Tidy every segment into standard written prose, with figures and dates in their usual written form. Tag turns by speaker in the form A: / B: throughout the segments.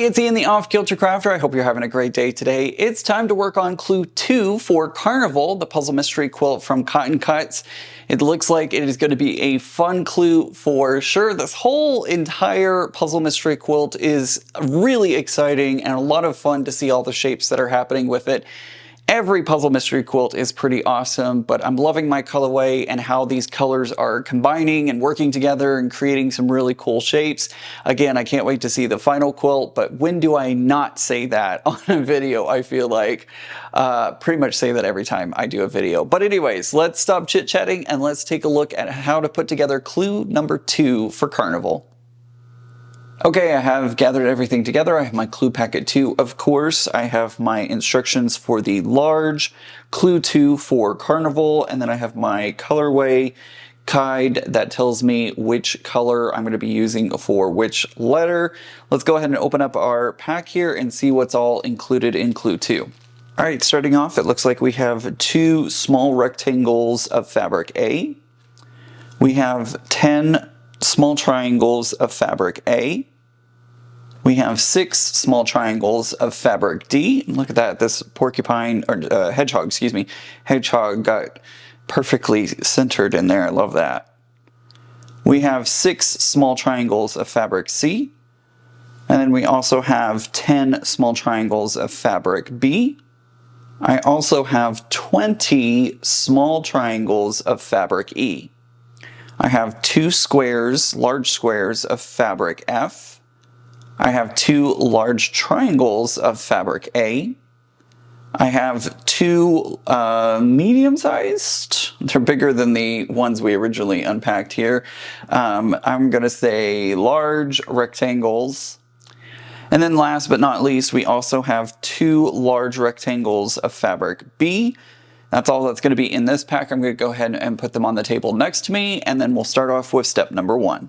A: everybody, it's Ian the Off-Kilter Crafter. I hope you're having a great day today. It's time to work on clue 2 for Carnival, the puzzle mystery quilt from Cotton Cuts. It looks like it is going to be a fun clue for sure. This whole entire puzzle mystery quilt is really exciting and a lot of fun to see all the shapes that are happening with it. Every puzzle mystery quilt is pretty awesome, but I'm loving my colorway and how these colors are combining and working together and creating some really cool shapes. Again, I can't wait to see the final quilt, but when do I not say that on a video? I feel like pretty much say that every time I do a video. But anyways, let's stop chit-chatting and let's take a look at how to put together clue number 2 for Carnival. Okay, I have gathered everything together. I have my clue packet 2, of course. I have my instructions for the large, clue 2 for Carnival, and then I have my colorway guide that tells me which color I'm going to be using for which letter. Let's go ahead and open up our pack here and see what's all included in clue 2. All right, starting off, it looks like we have 2 small rectangles of fabric A. We have 10 small triangles of fabric A. We have 6 small triangles of fabric D. Look at that, this porcupine, or hedgehog, excuse me, hedgehog got perfectly centered in there. I love that. We have 6 small triangles of fabric C. And then we also have 10 small triangles of fabric B. I also have 20 small triangles of fabric E. I have 2 squares, large squares of fabric F. I have 2 large triangles of fabric A. I have 2 medium-sized. They're bigger than the ones we originally unpacked here. I'm going to say large rectangles. And then last but not least, we also have 2 large rectangles of fabric B. That's all that's going to be in this pack. I'm going to go ahead and put them on the table next to me, and then we'll start off with step number 1.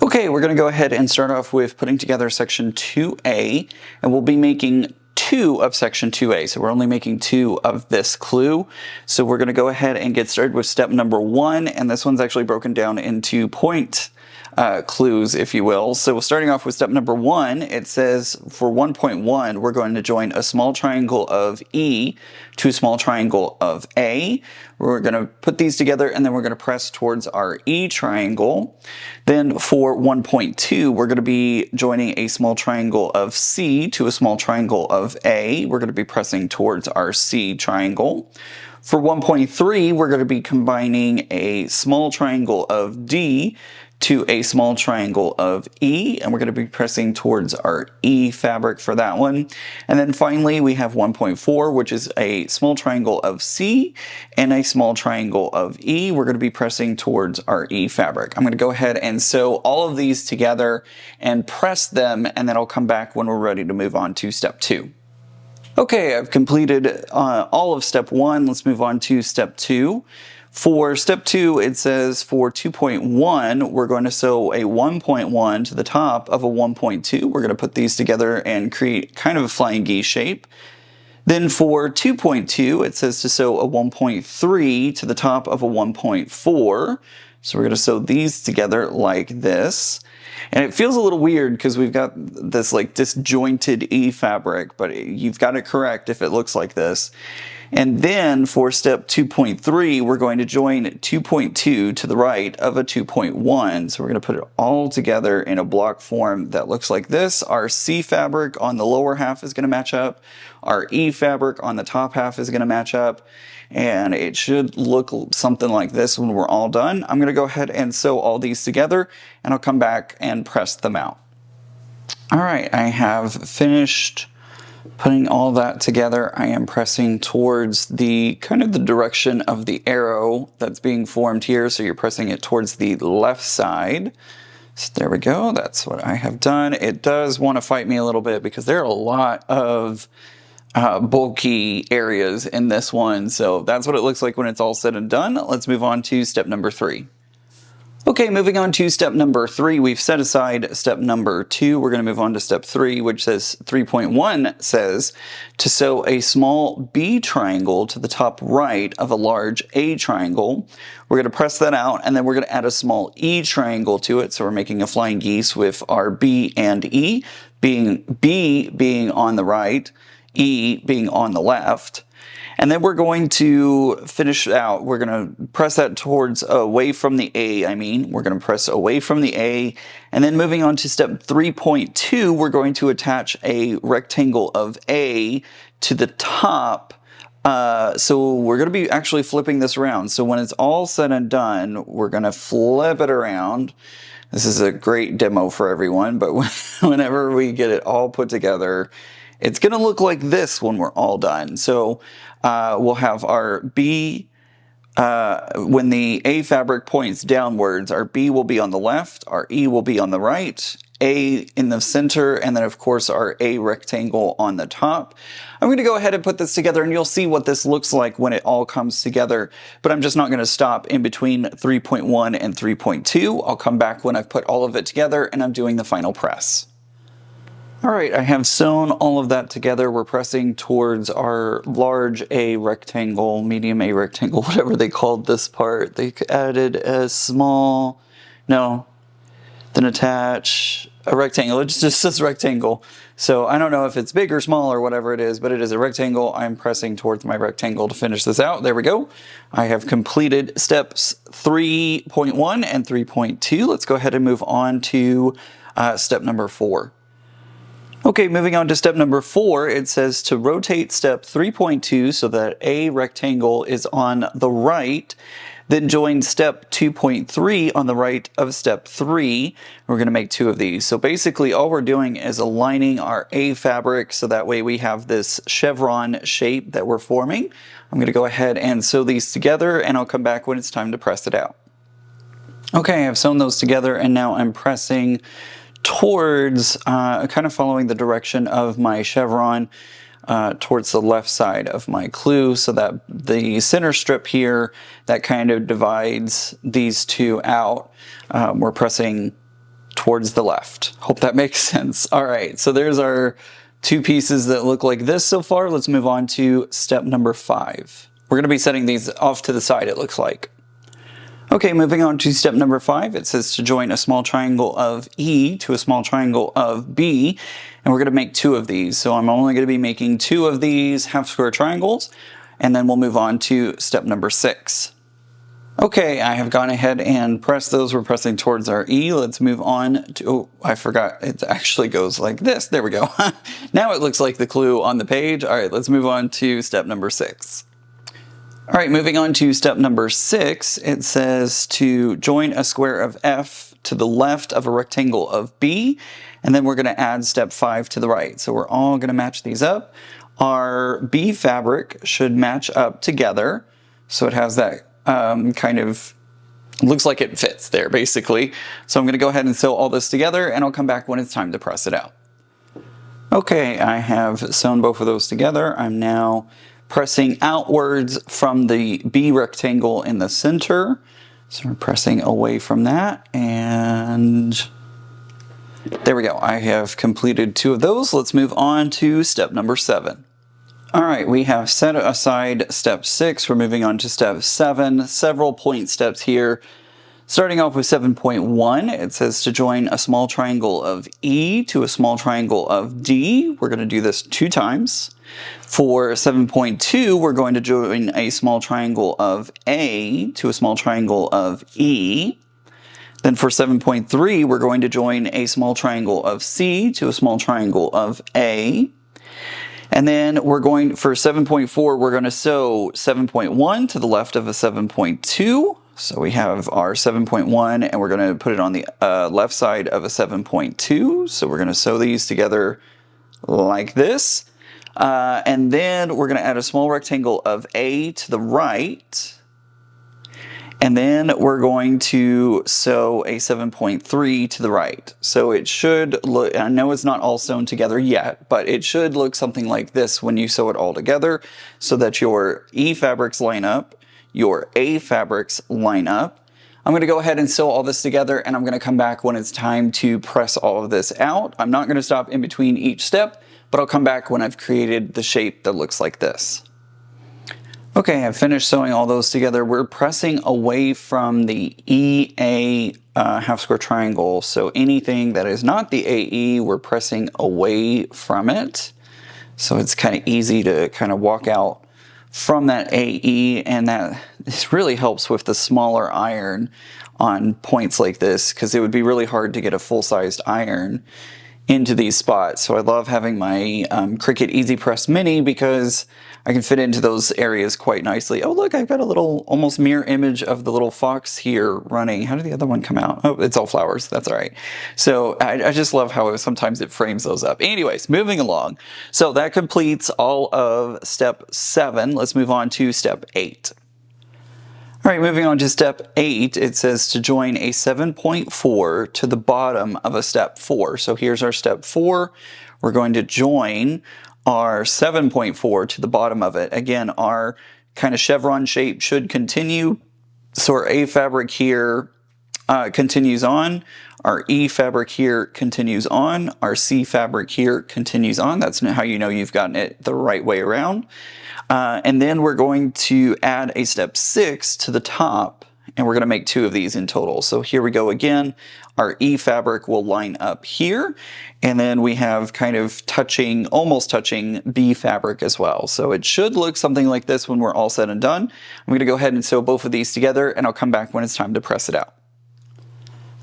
A: Okay, we're going to go ahead and start off with putting together section 2A, and we'll be making 2 of section 2A. So we're only making 2 of this clue. So we're going to go ahead and get started with step number 1, and this one's actually broken down into point clues, if you will. So starting off with step number 1, it says for 1.1, we're going to join a small triangle of E to a small triangle of A. We're going to put these together and then we're going to press towards our E triangle. Then for 1.2, we're going to be joining a small triangle of C to a small triangle of A. We're going to be pressing towards our C triangle. For 1.3, we're going to be combining a small triangle of D to a small triangle of E, and we're going to be pressing towards our E fabric for that one. And then finally we have 1.4, which is a small triangle of C and a small triangle of E. We're going to be pressing towards our E fabric. I'm going to go ahead and sew all of these together and press them, and then I'll come back when we're ready to move on to step 2. Okay, I've completed all of step 1. Let's move on to step 2. For step 2, it says for 2.1, we're going to sew a 1.1 to the top of a 1.2. We're going to put these together and create kind of a flying geese shape. Then for 2.2, it says to sew a 1.3 to the top of a 1.4. So we're going to sew these together like this. And it feels a little weird because we've got this like disjointed E fabric, but you've got it correct if it looks like this. And then for step 2.3, we're going to join 2.2 to the right of a 2.1. So we're going to put it all together in a block form that looks like this. Our C fabric on the lower half is going to match up. Our E fabric on the top half is going to match up. And it should look something like this when we're all done. I'm going to go ahead and sew all these together, and I'll come back and press them out. All right, I have finished putting all that together. I am pressing towards the kind of the direction of the arrow that's being formed here. So you're pressing it towards the left side. So there we go. That's what I have done. It does want to fight me a little bit because there are a lot of bulky areas in this one. So that's what it looks like when it's all said and done. Let's move on to step number 3. Okay, moving on to step number 3. We've set aside step number 2. We're going to move on to step 3, which says 3.1 says to sew a small B triangle to the top right of a large A triangle. We're going to press that out, and then we're going to add a small E triangle to it. So we're making a flying geese with our B and E, B being on the right, E being on the left. And then we're going to finish out, we're going to press that towards away from the A, we're going to press away from the A. And then moving on to step 3.2, we're going to attach a rectangle of A to the top. So we're going to be actually flipping this around. So when it's all said and done, we're going to flip it around. This is a great demo for everyone, but whenever we get it all put together, it's going to look like this when we're all done. So we'll have our B, when the A fabric points downwards, our B will be on the left, our E will be on the right, A in the center, and then of course our A rectangle on the top. I'm going to go ahead and put this together, and you'll see what this looks like when it all comes together, but I'm just not going to stop in between 3.1 and 3.2. I'll come back when I've put all of it together and I'm doing the final press. All right, I have sewn all of that together. We're pressing towards our large A rectangle, medium A rectangle, whatever they called this part. They added a small, no, then attach a rectangle. It just says rectangle. So I don't know if it's big or small or whatever it is, but it is a rectangle. I'm pressing towards my rectangle to finish this out. There we go. I have completed steps 3.1 and 3.2. Let's go ahead and move on to step number 4. Okay, moving on to step number 4, it says to rotate step 3.2 so that A rectangle is on the right, then join step 2.3 on the right of step 3. We're going to make 2 of these. So basically all we're doing is aligning our A fabric so that way we have this chevron shape that we're forming. I'm going to go ahead and sew these together, and I'll come back when it's time to press it out. Okay, I've sewn those together, and now I'm pressing towards, kind of following the direction of my chevron towards the left side of my clue, so that the center strip here that kind of divides these two out, we're pressing towards the left. Hope that makes sense. All right, so there's our 2 pieces that look like this so far. Let's move on to step number 5. We're going to be setting these off to the side, it looks like. Okay, moving on to step number 5, it says to join a small triangle of E to a small triangle of B, and we're going to make 2 of these. So I'm only going to be making 2 of these half square triangles, and then we'll move on to step number 6. Okay, I have gone ahead and pressed those. We're pressing towards our E. Let's move on to, oh, I forgot, it actually goes like this. There we go. Now it looks like the clue on the page. All right, let's move on to step number 6. All right, moving on to step number 6, it says to join a square of F to the left of a rectangle of B, and then we're going to add step 5 to the right. So we're all going to match these up. Our B fabric should match up together, so it has that kind of, looks like it fits there basically. So I'm going to go ahead and sew all this together, and I'll come back when it's time to press it out. Okay, I have sewn both of those together. I'm now pressing outwards from the B rectangle in the center. So we're pressing away from that, and there we go. I have completed 2 of those. Let's move on to step number 7. All right, we have set aside step 6. We're moving on to step 7. Several point steps here. Starting off with 7.1, it says to join a small triangle of E to a small triangle of D. We're going to do this 2 times. For 7.2, we're going to join a small triangle of A to a small triangle of E. Then for 7.3, we're going to join a small triangle of C to a small triangle of A. And then we're going, for 7.4, we're going to sew 7.1 to the left of a 7.2. So we have our 7.1, and we're going to put it on the left side of a 7.2. So we're going to sew these together like this. And then we're going to add a small rectangle of A to the right. And then we're going to sew a 7.3 to the right. So it should look, I know it's not all sewn together yet, but it should look something like this when you sew it all together, so that your E fabrics line up, your A fabrics line up. I'm going to go ahead and sew all this together, and I'm going to come back when it's time to press all of this out. I'm not going to stop in between each step, but I'll come back when I've created the shape that looks like this. Okay, I've finished sewing all those together. We're pressing away from the EA half square triangle. So anything that is not the AE, we're pressing away from it. So it's kind of easy to kind of walk out from that AE, and this really helps with the smaller iron on points like this, because it would be really hard to get a full-sized iron into these spots. So I love having my Cricut Easy Press Mini because I can fit into those areas quite nicely. Oh look, I've got a little almost mirror image of the little fox here running. How did the other one come out? Oh, it's all flowers. That's all right. So I just love how sometimes it frames those up. Anyways, moving along. So that completes all of step 7. Let's move on to step 8. All right, moving on to step 8, it says to join a 7.4 to the bottom of a step 4. So here's our step 4. We're going to join our 7.4 to the bottom of it. Again, our kind of chevron shape should continue. So our A fabric here continues on. Our E fabric here continues on. Our C fabric here continues on. That's how you know you've gotten it the right way around. And then we're going to add a step 6 to the top, and we're going to make 2 of these in total. So here we go again. Our E fabric will line up here, and then we have kind of almost touching B fabric as well. So it should look something like this when we're all said and done. I'm going to go ahead and sew both of these together, and I'll come back when it's time to press it out.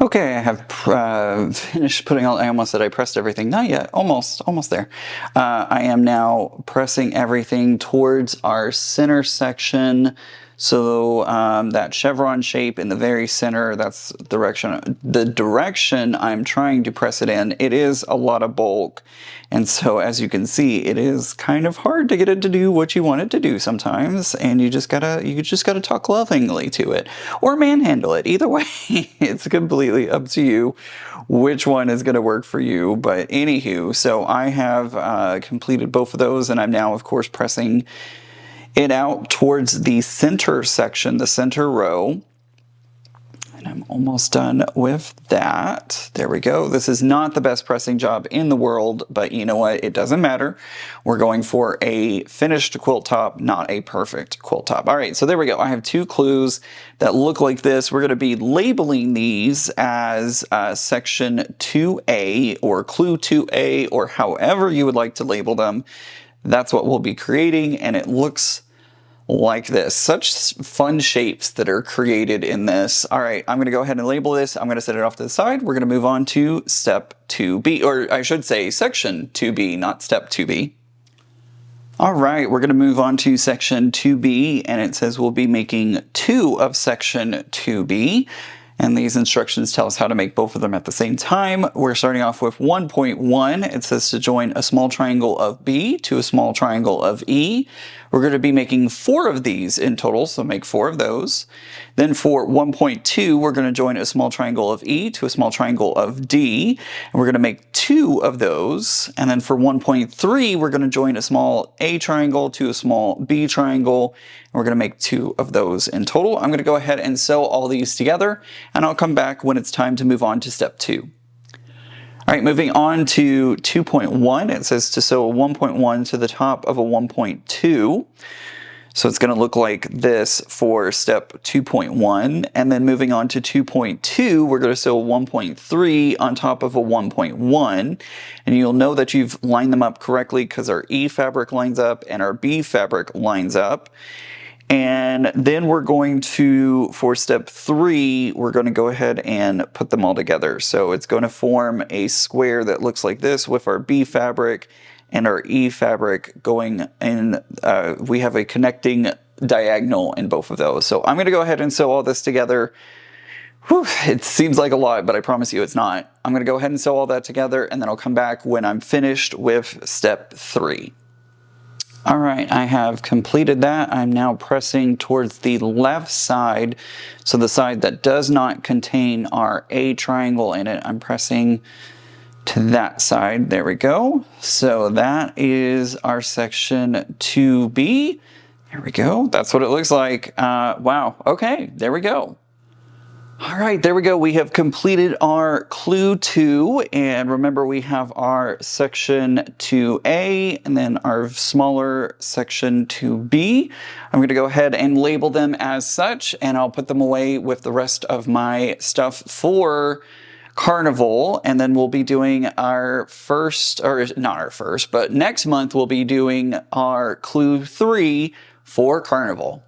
A: Okay, I have finished putting all, I almost said I pressed everything. Not yet, almost there. I am now pressing everything towards our center section. So that chevron shape in the very center, that's the direction I'm trying to press it in. It is a lot of bulk. And so as you can see, it is kind of hard to get it to do what you want it to do sometimes. And you just gotta talk lovingly to it or manhandle it. Either way, it's completely up to you which one is gonna work for you. But anywho, so I have completed both of those, and I'm now of course pressing it out towards the center section, the center row. And I'm almost done with that. There we go. This is not the best pressing job in the world, but you know what? It doesn't matter. We're going for a finished quilt top, not a perfect quilt top. All right, so there we go. I have 2 clues that look like this. We're going to be labeling these as section 2A or clue 2A, or however you would like to label them. That's what we'll be creating, and it looks like this. Such fun shapes that are created in this. All right, I'm going to go ahead and label this. I'm going to set it off to the side. We're going to move on to step 2B, or I should say section 2B, not step 2B. All right, we're going to move on to section 2B, and it says we'll be making 2 of section 2B. And these instructions tell us how to make both of them at the same time. We're starting off with 1.1. It says to join a small triangle of B to a small triangle of E. We're going to be making 4 of these in total, so make 4 of those. Then for 1.2, we're going to join a small triangle of E to a small triangle of D, and we're going to make 2 of those. And then for 1.3, we're going to join a small A triangle to a small B triangle, and we're going to make 2 of those in total. I'm going to go ahead and sew all these together, and I'll come back when it's time to move on to step 2. All right, moving on to 2.1, it says to sew a 1.1 to the top of a 1.2. So it's going to look like this for step 2.1. And then moving on to 2.2, we're going to sew a 1.3 on top of a 1.1. And you'll know that you've lined them up correctly because our E fabric lines up and our B fabric lines up. And then we're going to, for step 3, we're going to go ahead and put them all together. So it's going to form a square that looks like this with our B fabric and our E fabric going in. We have a connecting diagonal in both of those. So I'm going to go ahead and sew all this together. Whew, it seems like a lot, but I promise you it's not. I'm going to go ahead and sew all that together, and then I'll come back when I'm finished with step 3. All right, I have completed that. I'm now pressing towards the left side, so the side that does not contain our A triangle in it. I'm pressing to that side. There we go. So that is our section 2B. There we go. That's what it looks like. Wow. Okay, there we go. All right, there we go. We have completed our clue 2, and remember we have our section 2A and then our smaller section 2B. I'm going to go ahead and label them as such, and I'll put them away with the rest of my stuff for Carnival, and then we'll be doing our first, or not our first, but next month we'll be doing our clue 3 for Carnival.